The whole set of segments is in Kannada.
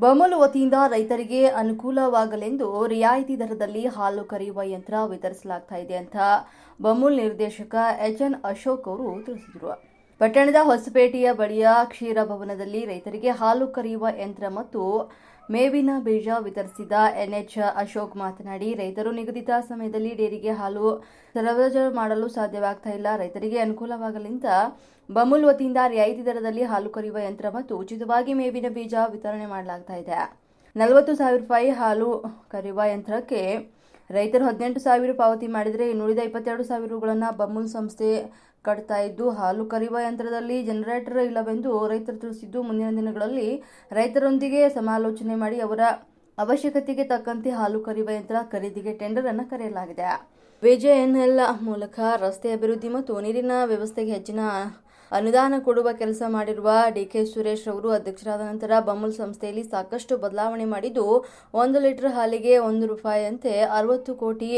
ಬಮೂಲ್ ವತಿಯಿಂದ ರೈತರಿಗೆ ಅನುಕೂಲವಾಗಲೆಂದು ರಿಯಾಯಿತಿ ದರದಲ್ಲಿ ಹಾಲು ಕರೆಯುವ ಯಂತ್ರ ವಿತರಿಸಲಾಗ್ತಾ ಇದೆ ಅಂತ ಬಮೂಲ್ ನಿರ್ದೇಶಕ ಎಚ್ಎನ್ ಅಶೋಕ್ ಅವರು ತಿಳಿಸಿದರು. ಪಟ್ಟಣದ ಹೊಸಪೇಟೆಯ ಬಳಿಯ ಕ್ಷೀರ ಭವನದಲ್ಲಿ ರೈತರಿಗೆ ಹಾಲು ಕರೆಯುವ ಯಂತ್ರ ಮತ್ತು ಮೇವಿನ ಬೀಜ ವಿತರಿಸಿದ ಎನ್ಎಚ್ ಅಶೋಕ್ ಮಾತನಾಡಿ, ರೈತರು ನಿಗದಿತ ಸಮಯದಲ್ಲಿ ಡೇರಿಗೆ ಹಾಲು ಸರಬರಾಜು ಮಾಡಲು ಸಾಧ್ಯವಾಗ್ತಾ ಇಲ್ಲ. ರೈತರಿಗೆ ಅನುಕೂಲವಾಗಲೆಂತ ಬಮೂಲ್ ವತಿಯಿಂದ ರಿಯಾಯಿತಿ ದರದಲ್ಲಿ ಹಾಲು ಕರೆಯುವ ಯಂತ್ರ ಮತ್ತು ಉಚಿತವಾಗಿ ಮೇವಿನ ಬೀಜ ವಿತರಣೆ ಮಾಡಲಾಗ್ತಾ ಇದೆ. 40,000 ರೂಪಾಯಿ ಹಾಲು ಕರೆಯುವ ಯಂತ್ರಕ್ಕೆ ರೈತರು 18,000 ಪಾವತಿ ಮಾಡಿದರೆ ಇನ್ನುಳಿದ 22,000 ರುಗಳನ್ನು ಬಮೂಲ್ ಸಂಸ್ಥೆ ಕಟ್ತಾ ಇದ್ದು, ಹಾಲು ಕರೆಯುವ ಯಂತ್ರದಲ್ಲಿ ಜನರೇಟರ್ ಇಲ್ಲವೆಂದು ರೈತರು ತಿಳಿಸಿದ್ದು, ಮುಂದಿನ ದಿನಗಳಲ್ಲಿ ರೈತರೊಂದಿಗೆ ಸಮಾಲೋಚನೆ ಮಾಡಿ ಅವರ ಅವಶ್ಯಕತೆಗೆ ತಕ್ಕಂತೆ ಹಾಲು ಕರೆಯುವ ಯಂತ್ರ ಖರೀದಿಗೆ ಟೆಂಡರ್ ಅನ್ನು ಕರೆಯಲಾಗಿದೆ. ವಿಜೆಎನ್ಎಲ್ ಮೂಲಕ ರಸ್ತೆ ಅಭಿವೃದ್ಧಿ ಮತ್ತು ನೀರಿನ ವ್ಯವಸ್ಥೆಗೆ ಹೆಚ್ಚಿನ ಅನುದಾನ ಕೊಡುವ ಕೆಲಸ ಮಾಡಿರುವ ಡಿಕೆ ಸುರೇಶ್ ಅವರು ಅಧ್ಯಕ್ಷರಾದ ನಂತರ ಬಮೂಲ್ ಸಂಸ್ಥೆಯಲ್ಲಿ ಸಾಕಷ್ಟು ಬದಲಾವಣೆ ಮಾಡಿದ್ದು, 1 ಲೀಟರ್ ಹಾಲಿಗೆ 1 ರೂಪಾಯಿಯಂತೆ 60 ಕೋಟಿ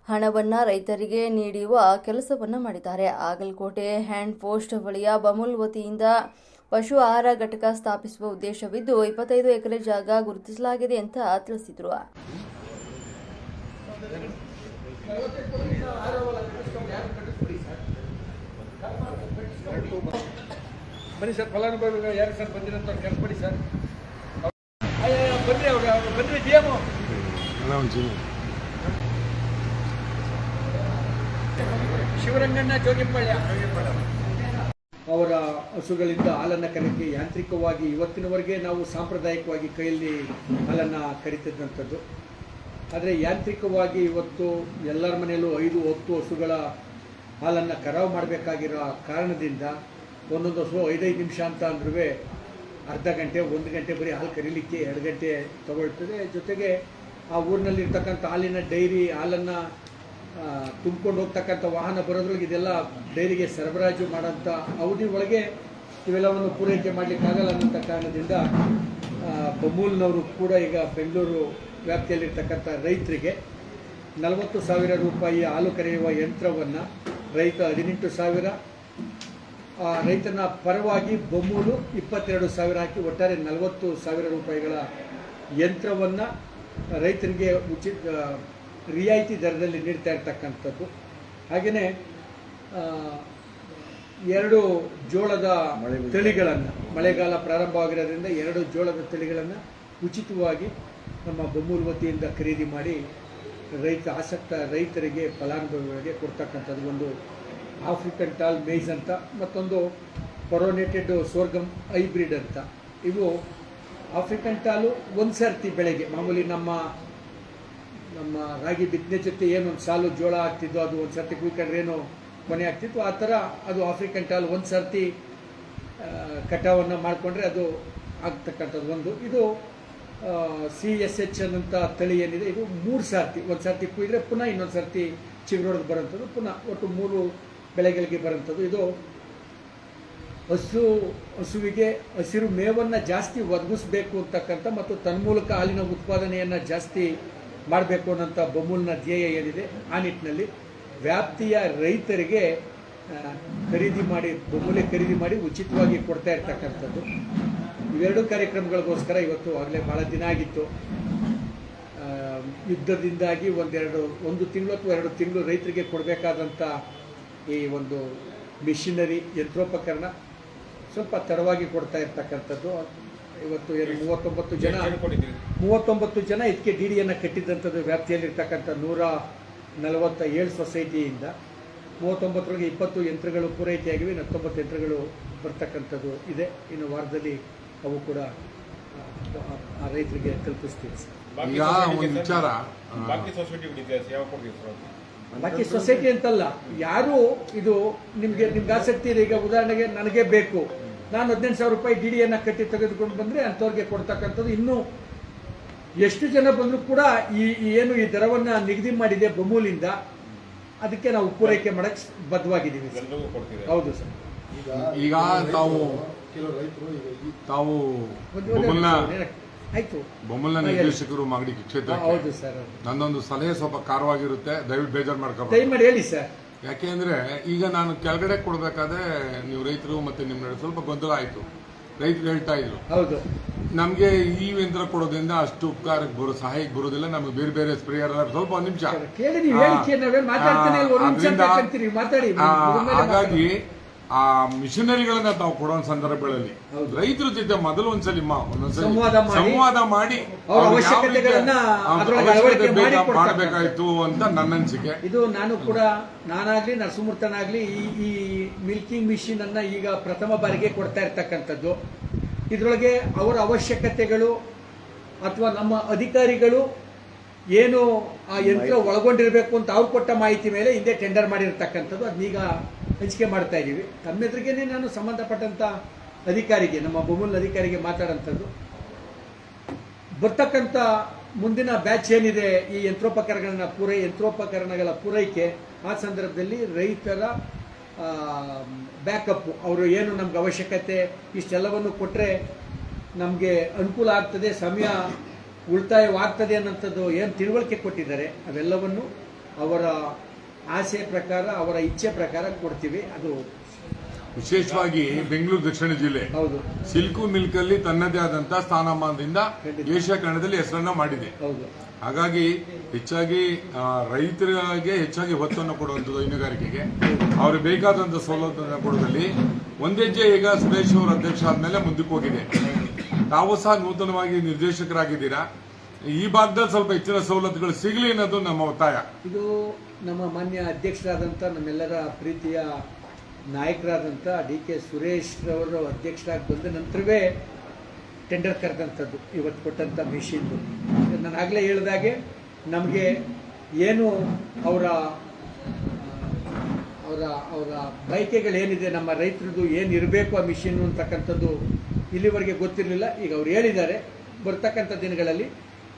ಹಣವನ್ನ ರೈತರಿಗೆ ನೀಡುವ ಕೆಲಸವನ್ನ ಮಾಡಿದ್ದಾರೆ. ಆಗಲಕೋಟೆ ಹ್ಯಾಂಡ್ ಪೋಸ್ಟ್ ಬಳಿಯ ಬಮೂಲ್ ವತಿಯಿಂದ ಪಶು ಆಹಾರ ಘಟಕ ಸ್ಥಾಪಿಸುವ ಉದ್ದೇಶವಿದ್ದು 25 ಎಕರೆ ಜಾಗ ಗುರುತಿಸಲಾಗಿದೆ ಅಂತ ತಿಳಿಸಿದರು. ಬನ್ನಿ ಸರ್, ಫಲಾನುಭವಿಗಳು ಯಾರು ಸರ್ ಬಂದಿರಂತ ಕರ್ಸ್ಬಿಡಿ ಸರ್. ಬನ್ನಿ ಬನ್ನಿ ಡಿಎಂ ಶಿವರಂಗಣ್ಣ ಜೋಗಿಪಾಳ್ಯ ಅವರ ಹಸುಗಳಿಂದ ಹಾಲನ್ನು ಕರೆಕೆ ಯಾಂತ್ರಿಕವಾಗಿ ಇವತ್ತಿನವರೆಗೆ ನಾವು ಸಾಂಪ್ರದಾಯಿಕವಾಗಿ ಕೈಯಲ್ಲಿ ಹಾಲನ್ನು ಕರಿತಿದ್ದಂಥದ್ದು. ಆದರೆ ಯಾಂತ್ರಿಕವಾಗಿ ಇವತ್ತು ಎಲ್ಲರ ಮನೆಯಲ್ಲೂ 5 ಹೊತ್ತು ಹಸುಗಳ ಹಾಲನ್ನು ಕರಾವು ಮಾಡಬೇಕಾಗಿರೋ ಕಾರಣದಿಂದ ಒಂದೊಂದು ಹಸು 5 ನಿಮಿಷ ಅಂತ ಅಂದ್ರೂ ಅರ್ಧ ಗಂಟೆ 1 ಗಂಟೆ ಬರೀ ಹಾಲು ಕರೀಲಿಕ್ಕೆ 2 ಗಂಟೆ ತಗೊಳ್ತದೆ. ಜೊತೆಗೆ ಆ ಊರಿನಲ್ಲಿರ್ತಕ್ಕಂಥ ಹಾಲಿನ ಡೈರಿ ಹಾಲನ್ನು ತುಂಬಿಕೊಂಡು ಹೋಗ್ತಕ್ಕಂಥ ವಾಹನ ಬರೋದ್ರೊಳಗೆ ಇದೆಲ್ಲ ಡೈರಿಗೆ ಸರಬರಾಜು ಮಾಡೋಂಥ ಅವಧಿ ಒಳಗೆ ಇವೆಲ್ಲವನ್ನು ಪೂರೈಕೆ ಮಾಡಲಿಕ್ಕಾಗಲ್ಲ ಅನ್ನೋಂಥ ಕಾರಣದಿಂದ ಬಮೂಲ್ನವರು ಕೂಡ ಈಗ ಬೆಂಗಳೂರು ವ್ಯಾಪ್ತಿಯಲ್ಲಿರ್ತಕ್ಕಂಥ ರೈತರಿಗೆ 40,000 ರೂಪಾಯಿ ಹಾಲು ಕರೆಯುವ ಯಂತ್ರವನ್ನು ರೈತ 18,000, ರೈತನ ಪರವಾಗಿ ಬಮೂಲು 22,000 ಹಾಕಿ ಒಟ್ಟಾರೆ 40,000 ರೂಪಾಯಿಗಳ ಯಂತ್ರವನ್ನು ರೈತರಿಗೆ ರಿಯಾಯಿತಿ ದರದಲ್ಲಿ ನೀಡ್ತಾ ಇರ್ತಕ್ಕಂಥದ್ದು. ಹಾಗೆಯೇ 2 ಜೋಳದ ತಳಿಗಳನ್ನು, ಮಳೆಗಾಲ ಪ್ರಾರಂಭವಾಗಿರೋದ್ರಿಂದ 2 ಜೋಳದ ತಳಿಗಳನ್ನು ಉಚಿತವಾಗಿ ನಮ್ಮ ಬಮೂಲ್ ವತಿಯಿಂದ ಖರೀದಿ ಮಾಡಿ ಆಸಕ್ತ ರೈತರಿಗೆ ಫಲಾನುಭವಿಗಳಿಗೆ ಕೊಡ್ತಕ್ಕಂಥದ್ದು. ಒಂದು ಆಫ್ರಿಕನ್ ಟಾಲ್ ಮೇಯ್ಸ್ ಅಂತ, ಮತ್ತೊಂದು ಪೊರೋನೇಟೆಡ್ ಸೋರ್ಗಮ್ ಹೈಬ್ರಿಡ್ ಅಂತ. ಇವು ಆಫ್ರಿಕನ್ ಟಾಲು ಒಂದು ಸರ್ತಿ ಬೆಳೆಗೆ ಮಾಮೂಲಿ ನಮ್ಮ ರಾಗಿ ಬಿತ್ತನೆ ಜೊತೆ ಏನೊಂದು ಸಾಲು ಜೋಳ ಆಗ್ತಿದ್ದೋ ಅದು ಒಂದು ಸರ್ತಿ ಕುಯ್ಕೊಂಡ್ರೆ ಏನೋ ಕೊನೆ ಆಗ್ತಿತ್ತು, ಆ ಥರ ಅದು ಆಫ್ರಿಕನ್ ಟಾಲ್ ಒಂದು ಸರ್ತಿ ಕಟಾವನ್ನು ಮಾಡಿಕೊಂಡ್ರೆ ಅದು ಆಗ್ತಕ್ಕಂಥದ್ದು. ಒಂದು ಇದು CSH ಅನ್ನೋಂಥ ತಳಿ ಏನಿದೆ, ಇದು 3 ಸರ್ತಿ, ಒಂದು ಸರ್ತಿ ಕುಯ್ದರೆ ಪುನಃ ಇನ್ನೊಂದು ಸರ್ತಿ ಚಿಗುರೊಡೆದು ಬರೋಂಥದ್ದು, ಪುನಃ ಒಟ್ಟು 3 ಬೆಳೆಗಳಿಗೆ ಬರೋಂಥದ್ದು. ಇದು ಹಸುವಿಗೆ ಹಸಿರು ಮೇವನ್ನು ಜಾಸ್ತಿ ಒದಗಿಸ್ಬೇಕು ಅಂತಕ್ಕಂಥ ಮತ್ತು ತನ್ಮೂಲಕ ಹಾಲಿನ ಉತ್ಪಾದನೆಯನ್ನು ಜಾಸ್ತಿ ಮಾಡಬೇಕು ಅನ್ನೋಂಥ ಬಮೂಲ್ನ ಧ್ಯೇಯ ಏನಿದೆ, ಆ ನಿಟ್ಟಿನಲ್ಲಿ ವ್ಯಾಪ್ತಿಯ ರೈತರಿಗೆ ಬಮೂಲೆ ಖರೀದಿ ಮಾಡಿ ಉಚಿತವಾಗಿ ಕೊಡ್ತಾ ಇರ್ತಕ್ಕಂಥದ್ದು. ಇವೆರಡು ಕಾರ್ಯಕ್ರಮಗಳಿಗೋಸ್ಕರ ಇವತ್ತು ಆಗಲೇ ಭಾಳ ದಿನ ಆಗಿತ್ತು. ಯುದ್ಧದಿಂದಾಗಿ 1 ತಿಂಗಳು ಅಥವಾ 2 ತಿಂಗಳು ರೈತರಿಗೆ ಕೊಡಬೇಕಾದಂಥ ಈ ಒಂದು ಮಿಷಿನರಿ ಯಂತ್ರೋಪಕರಣ ಸ್ವಲ್ಪ ತಡವಾಗಿ ಕೊಡ್ತಾ ಇರ್ತಕ್ಕಂಥದ್ದು. ಇವತ್ತು 39 ಜನ ಇದಕ್ಕೆ DDಯನ್ನು ಕಟ್ಟಿದ್ದಂಥದ್ದು. ವ್ಯಾಪ್ತಿಯಲ್ಲಿರ್ತಕ್ಕಂಥ 147 ಸೊಸೈಟಿಯಿಂದ 39ರೊಳಗೆ 20 ಯಂತ್ರಗಳು ಪೂರೈಕೆಯಾಗಿವೆ, 19 ಯಂತ್ರಗಳು ಬರ್ತಕ್ಕಂಥದ್ದು ಇದೆ. ಇನ್ನು ವಾರದಲ್ಲಿ ಅವು ಕೂಡ ಆ ರೈತರಿಗೆ ತಲುಪಿಸ್ತೀವಿ ಸರ್. ಬಾಕಿ ಸೊಸೈಟಿ ಅಂತಲ್ಲ, ಯಾರು ಇದು ನಿಮ್ಗೆ ಆಸಕ್ತಿ ಇದೆ, ಈಗ ಉದಾಹರಣೆಗೆ ನನಗೆ ಬೇಕು, ನಾನು 18,000 ರೂಪಾಯಿ DDಯನ್ನು ಕಟ್ಟಿ ತೆಗೆದುಕೊಂಡು ಬಂದರೆ ಅಂಥವ್ರಿಗೆ ಕೊಡ್ತಕ್ಕಂಥದ್ದು. ಇನ್ನೂ ಎಷ್ಟು ಜನ ಬಂದರೂ ಕೂಡ ಏನು ಈ ದರವನ್ನು ನಿಗದಿ ಮಾಡಿದೆ ಬಮೂಲಿಂದ, ಅದಕ್ಕೆ ನಾವು ಪೂರೈಕೆ ಮಾಡಕ್ಕೆ ಬದ್ಧವಾಗಿದ್ದೀವಿ. ಹೌದು ಸರ್. ಈಗ ತಾವು ಬೊಮ್ಮಲ್ನ ನಿರ್ದೇಶಕರು ಮಾಗಡಿ ಕ್ಷೇತ್ರ. ಹೌದು ಸರ್. ನನ್ನೊಂದು ಸಲಹೆ ಸ್ವಲ್ಪ ಕಾರವಾಗಿರುತ್ತೆ, ದಯವಿಟ್ಟು ಬೇಜಾರು ಮಾಡ್ಕೊಂಡು ದಯಮಾಡಿ ಹೇಳಿ ಸರ್. ಯಾಕೆಂದ್ರೆ ಈಗ ನಾನು ಕೆಳಗಡೆ ಕೊಡಬೇಕಾದ್ರೆ ನೀವು ರೈತರು ಮತ್ತೆ ನಿಮ್ಮ ನಡುವೆ ಸ್ವಲ್ಪ ಗೊಂದಲ ಆಯಿತು. ರೈತರು ಹೇಳ್ತಾ ಇದ್ರು. ಹೌದು, ನಮ್ಗೆ ಈ ಯಂತ್ರ ಕೊಡೋದ್ರಿಂದ ಅಷ್ಟು ಉಪಕಾರಕ್ಕೆ ಸಹಾಯಕ್ಕೆ ಬರೋದಿಲ್ಲ. ನಮ್ಗೆ ಬೇರೆ ಬೇರೆ ಸ್ಪ್ರೇಯರ್ ಸ್ವಲ್ಪ ಒಂದು ನಿಮಿಷ ಕೇಳಿ ನೀವು ಹೇಳಿಕೆ ನಾವೇನ್ ಮಾತಾಡ್ತಾನೆ ಇಲ್ಲ, ಒಂದು ನಿಮಿಷ ಬೇಕಂತೀರಿ, ಮಾತಾಡಿ. ಹಾಗಾಗಿ ಆ ಮಿಷನರಿಗಳನ್ನ ತಾವು ಕೊಡೋ ಸಂದರ್ಭಗಳಲ್ಲಿ ರೈತರ ಜೊತೆ ಮೊದಲು ಒಂದ್ಸಲಿ ಸಂವಾದ ಮಾಡಿ ಅವ್ರ ಅವಶ್ಯಕತೆಗಳನ್ನ ಅದ್ರೊಳಗೆ ಅಳವಡಿಕೆ ಮಾಡಿ ಮಾಡಬೇಕಾಯ್ತು ಅಂತ ನನ್ನ ಅನಿಸಿಕೆ. ಇದು ನಾನಾಗ್ಲಿ ನರಸಿಂಹಮೂರ್ತನಾಗ್ಲಿ ಈ ಮಿಲ್ಕಿಂಗ್ ಮಿಷಿನ್ ಅನ್ನ ಈಗ ಪ್ರಥಮ ಬಾರಿಗೆ ಕೊಡ್ತಾ ಇರ್ತಕ್ಕಂಥದ್ದು. ಇದರೊಳಗೆ ಅವರ ಅವಶ್ಯಕತೆಗಳು ಅಥವಾ ನಮ್ಮ ಅಧಿಕಾರಿಗಳು ಏನು ಆ ಯಂತ್ರ ಒಳಗೊಂಡಿರಬೇಕು ಅಂತ ಅವ್ರು ಕೊಟ್ಟ ಮಾಹಿತಿ ಮೇಲೆ ಹಿಂದೆ ಟೆಂಡರ್ ಮಾಡಿರ್ತಕ್ಕಂಥದ್ದು, ಅದನ್ನೀಗ ಹಂಚಿಕೆ ಮಾಡ್ತಾ ಇದ್ದೀವಿ. ತಮ್ಮ ಎದುರಿಗೇನೆ ನಾನು ಸಂಬಂಧಪಟ್ಟಂತ ಅಧಿಕಾರಿಗೆ, ನಮ್ಮ ಬೊಮ್ಮಲ್ ಅಧಿಕಾರಿಗೆ ಮಾತಾಡೋಂಥದ್ದು. ಬರ್ತಕ್ಕಂಥ ಮುಂದಿನ ಬ್ಯಾಚ್ ಏನಿದೆ ಈ ಯಂತ್ರೋಪಕರಣಗಳ ಪೂರೈಕೆ, ಆ ಸಂದರ್ಭದಲ್ಲಿ ರೈತರ ಬ್ಯಾಕಪ್, ಅವರು ಏನು ನಮ್ಗೆ ಅವಶ್ಯಕತೆ ಇಷ್ಟೆಲ್ಲವನ್ನು ಕೊಟ್ಟರೆ ನಮಗೆ ಅನುಕೂಲ ಆಗ್ತದೆ, ಸಮಯ ಉಳಿತಾಯವಾಗ್ತದೆ ಅನ್ನೋಂಥದ್ದು ಏನು ತಿಳುವಳಿಕೆ ಕೊಟ್ಟಿದ್ದಾರೆ, ಅವೆಲ್ಲವನ್ನು ಅವರ ಆಸೆ ಪ್ರಕಾರ, ಅವರ ಇಚ್ಛೆ ಪ್ರಕಾರ ಕೊಡ್ತೀವಿ. ಅದು ವಿಶೇಷವಾಗಿ ಬೆಂಗಳೂರು ದಕ್ಷಿಣ ಜಿಲ್ಲೆ ಹೌದು, ಸಿಲ್ಕು ಮಿಲ್ಕ್ ಅಲ್ಲಿ ತನ್ನದೇ ಆದಂತಹ ಸ್ಥಾನಮಾನದಿಂದ ಏಷ್ಯಾ ಖಂಡದಲ್ಲಿ ಹೆಸರನ್ನ ಮಾಡಿದೆ. ಹೌದು, ಹಾಗಾಗಿ ಹೆಚ್ಚಾಗಿ ರೈತರಿಗೆ ಹೆಚ್ಚಾಗಿ ಒತ್ತನ್ನು ಕೊಡುವಂಥದ್ದು ಹೈನುಗಾರಿಕೆಗೆ, ಅವ್ರಿಗೆ ಬೇಕಾದಂತಹ ಸೌಲಭ್ಯವನ್ನು ಕೊಡುವಲ್ಲಿ ಒಂದ್ ಹೆಜ್ಜೆ ಈಗ ಸುರೇಶ್ ಅವರ ಅಧ್ಯಕ್ಷ ಆದ್ಮೇಲೆ ಮುಂದಕ್ಕೆ ಹೋಗಿದೆ. ತಾವು ಸಹ ನೂತನವಾಗಿ ನಿರ್ದೇಶಕರಾಗಿದ್ದೀರಾ, ಈ ಭಾಗದಲ್ಲಿ ಸ್ವಲ್ಪ ಹೆಚ್ಚಿನ ಸವಲತ್ತುಗಳು ಸಿಗಲಿ ಅನ್ನೋದು ನಮ್ಮ ಒತ್ತಾಯ. ಇದು ನಮ್ಮ ಮಾನ್ಯ ಅಧ್ಯಕ್ಷರಾದಂಥ, ನಮ್ಮೆಲ್ಲರ ಪ್ರೀತಿಯ ನಾಯಕರಾದಂಥ DK ಸುರೇಶ್ ರವರು ಅಧ್ಯಕ್ಷರಾಗಿ ಬಂದ ನಂತರವೇ ಟೆಂಡರ್ ಕರೆದಂಥದ್ದು ಇವತ್ತು ಕೊಟ್ಟಂಥ ಮಿಷಿನ್ದು. ನಾನು ಆಗಲೇ ಹೇಳಿದಾಗೆ ನಮಗೆ ಏನು ಅವರ ಬಯಕೆಗಳೇನಿದೆ, ನಮ್ಮ ರೈತರದ್ದು ಏನು ಇರಬೇಕು ಆ ಮಿಷಿನ್ನು ಅಂತಕ್ಕಂಥದ್ದು ಇಲ್ಲಿವರೆಗೆ ಗೊತ್ತಿರಲಿಲ್ಲ. ಈಗ ಅವ್ರು ಹೇಳಿದ್ದಾರೆ, ಬರ್ತಕ್ಕಂಥ ದಿನಗಳಲ್ಲಿ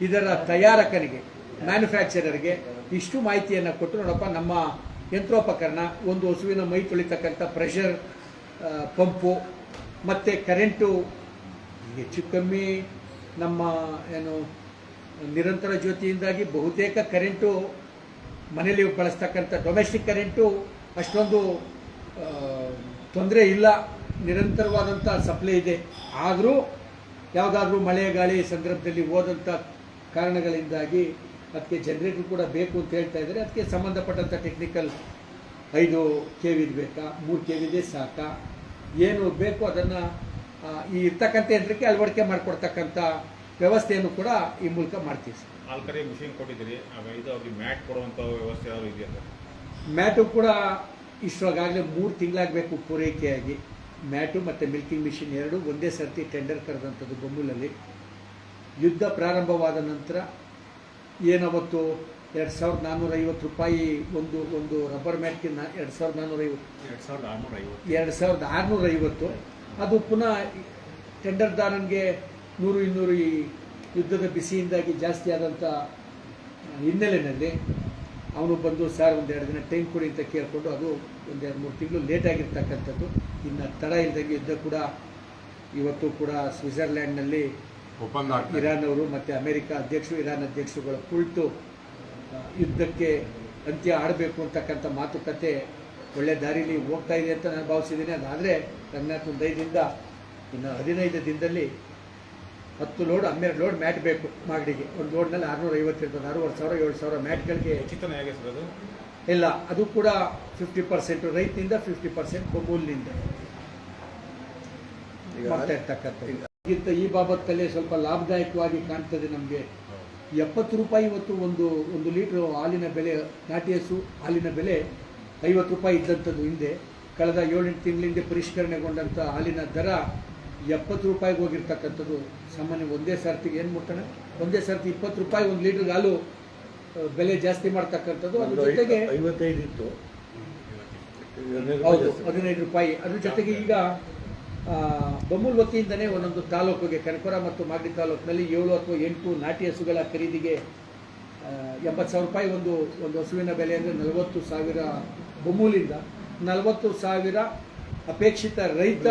ಇದರ ತಯಾರಕನಿಗೆ, ಮ್ಯಾನುಫ್ಯಾಕ್ಚರರ್ಗೆ ಇಷ್ಟು ಮಾಹಿತಿಯನ್ನು ಕೊಟ್ಟು, ನೋಡಪ್ಪ ನಮ್ಮ ಯಂತ್ರೋಪಕರಣ, ಒಂದು ಹಸುವಿನ ಮೈ ತೊಳಿತಕ್ಕಂಥ ಪ್ರೆಷರ್ ಪಂಪು ಮತ್ತು ಕರೆಂಟು, ಹೆಚ್ಚು ಕಮ್ಮಿ ನಮ್ಮ ಏನು ನಿರಂತರ ಜ್ಯೋತಿಯಿಂದಾಗಿ ಬಹುತೇಕ ಕರೆಂಟು ಮನೆಯಲ್ಲಿ ಬಳಸ್ತಕ್ಕಂಥ ಡೊಮೆಸ್ಟಿಕ್ ಕರೆಂಟು ಅಷ್ಟೊಂದು ತೊಂದರೆ ಇಲ್ಲ, ನಿರಂತರವಾದಂಥ ಸಪ್ಲೈ ಇದೆ. ಆದರೂ ಯಾವುದಾದ್ರೂ ಮಳೆ ಗಾಳಿ ಸಂದರ್ಭದಲ್ಲಿ ಹೋದಂಥ ಕಾರಣಗಳಿಂದಾಗಿ ಅದಕ್ಕೆ ಜನರೇಟರ್ ಕೂಡ ಬೇಕು ಅಂತ ಹೇಳ್ತಾ ಇದ್ದಾರೆ. ಅದಕ್ಕೆ ಸಂಬಂಧಪಟ್ಟಂಥ ಟೆಕ್ನಿಕಲ್ 5 KV ಬೇಕಾ, 3 KV ಸಾಕಾ, ಏನು ಬೇಕು ಅದನ್ನು ಈ ಇರ್ತಕ್ಕಂಥ ಯಂತ್ರಕ್ಕೆ ಅಳವಡಿಕೆ ಮಾಡಿಕೊಡ್ತಕ್ಕಂಥ ವ್ಯವಸ್ಥೆಯನ್ನು ಕೂಡ ಈ ಮೂಲಕ ಮಾಡ್ತೀವಿ ಸರ್. ಆಲ್ಕರಿ ಮಿಷಿನ್ ಕೊಟ್ಟಿದ್ದೀರಿ, ಇದು ಅವ್ರಿಗೆ ಮ್ಯಾಟ್ ಕೊಡುವಂಥ ವ್ಯವಸ್ಥೆ ಯಾರು ಇದೆಯಾ ಸರ್? ಮ್ಯಾಟು ಕೂಡ ಇಷ್ಟವಾಗಲೇ 3 ತಿಂಗಳಾಗಬೇಕು ಪೂರೈಕೆಯಾಗಿ. ಮ್ಯಾಟು ಮತ್ತು ಮಿಲ್ಕಿಂಗ್ ಮಿಷಿನ್ ಎರಡು ಒಂದೇ ಸರ್ತಿ ಟೆಂಡರ್ ಕರೆದಂಥದ್ದು ಬೊಮ್ಮೂಲಲ್ಲಿ. ಯುದ್ಧ ಪ್ರಾರಂಭವಾದ ನಂತರ ಏನವತ್ತು 2450 ರೂಪಾಯಿ ಒಂದು ರಬ್ಬರ್ ಮ್ಯಾಟ್ಗೆ 2650 ಅದು ಪುನಃ ಟೆಂಡರ್ದಾರನಿಗೆ 100-200 ಈ ಯುದ್ಧದ ಬಿಸಿಯಿಂದಾಗಿ ಜಾಸ್ತಿ ಆದಂಥ ಹಿನ್ನೆಲೆಯಲ್ಲಿ ಅವನು ಬಂದು ಸರ್ ಒಂದೆರಡು ದಿನ ಟೈಮ್ ಕೊಡಿ ಅಂತ ಕೇಳಿಕೊಂಡು ಅದು 1-2-3 ತಿಂಗಳು ಲೇಟ್ ಆಗಿರ್ತಕ್ಕಂಥದ್ದು. ಇನ್ನು ತಡ ಇಲ್ಲದಂಗೆ ಯುದ್ಧ ಕೂಡ ಇವತ್ತು ಕೂಡ ಸ್ವಿಟ್ಜರ್ಲ್ಯಾಂಡ್ನಲ್ಲಿ ಇರಾನ್ ಅವರು ಮತ್ತು ಅಮೆರಿಕ ಅಧ್ಯಕ್ಷರು, ಇರಾನ್ ಅಧ್ಯಕ್ಷರುಗಳ ಕುಳಿತು ಯುದ್ಧಕ್ಕೆ ಅಂತ್ಯ ಆಡಬೇಕು ಅಂತಕ್ಕಂಥ ಮಾತುಕತೆ ಒಳ್ಳೆ ದಾರಿಲಿ ಹೋಗ್ತಾ ಇದೆ ಅಂತ ನಾನು ಭಾವಿಸಿದ್ದೀನಿ. ಅದಾದರೆ ರಂಗನಾಥ್ ದಯದಿಂದ ಇನ್ನು 15 ದಿನದಲ್ಲಿ 10 ಲೋಡ್ 12 ಲೋಡ್ ಮ್ಯಾಟ್ ಬೇಕು ಮಾಗಡಿಗೆ. ಒಂದು ಲೋಡ್ನಲ್ಲಿ 650 ಇರ್ತದೆ, 6,000-7,000 ಮ್ಯಾಟ್ಗಳಿಗೆ ಉಚಿತನೇ ಹೇಗೆ ಸರ್ ಅದು? ಇಲ್ಲ, ಅದು ಕೂಡ 50% ರೈತನಿಂದ, 50% ಬೊಮ್ಮೂಲಿನಿಂದ ಮಾಡ್ತಾ ಇರ್ತಕ್ಕಂಥದ್ದು. ಈ ಬಾಬತ್ತಲ್ಲೇ ಸ್ವಲ್ಪ ಲಾಭದಾಯಕವಾಗಿ ಕಾಣ್ತದೆ ನಮಗೆ. 70 ರೂಪಾಯಿ ಇವತ್ತು ಒಂದು ಲೀಟ್ರು ಹಾಲಿನ ಬೆಲೆ, ನಾಟಿ ಹಸು ಹಾಲಿನ ಬೆಲೆ 50 ರೂಪಾಯಿ ಇದ್ದಂಥದ್ದು ಹಿಂದೆ. ಕಳೆದ 7-8 ತಿಂಗಳಿಂದ ಪರಿಷ್ಕರಣೆಗೊಂಡಂಥ ಹಾಲಿನ ದರ 70 ರೂಪಾಯಿಗೆ ಹೋಗಿರ್ತಕ್ಕಂಥದ್ದು. ಸಾಮಾನ್ಯ ಒಂದೇ ಸರ್ತಿಗೆ ಏನು ಮುಟ್ಟಣೆ, ಒಂದೇ ಸರ್ತಿ 20 ರೂಪಾಯಿ ಒಂದು ಲೀಟ್ರಿಗೆ ಹಾಲು ಬೆಲೆ ಜಾಸ್ತಿ ಮಾಡ್ತಕ್ಕಂಥದ್ದು. ಅದ್ರ ಜೊತೆಗೆ 55 ಇತ್ತು, ಹೌದು 15 ರೂಪಾಯಿ. ಅದ್ರ ಜೊತೆಗೆ ಈಗ ಬೊಮ್ಮೂಲ್ ವತಿಯಿಂದನೇ ಒಂದೊಂದು ತಾಲೂಕಿಗೆ, ಕನಕಪುರ ಮತ್ತು ಮಾಗಡಿ ತಾಲೂಕಿನಲ್ಲಿ 7 ಅಥವಾ 8 ನಾಟಿ ಹಸುಗಳ ಖರೀದಿಗೆ 80,000 ರೂಪಾಯಿ ಒಂದು ಹಸುವಿನ ಬೆಲೆ ಅಂದರೆ 40,000 ಬೊಮ್ಮೂಲಿಂದ, 40,000 ಅಪೇಕ್ಷಿತ ರೈತ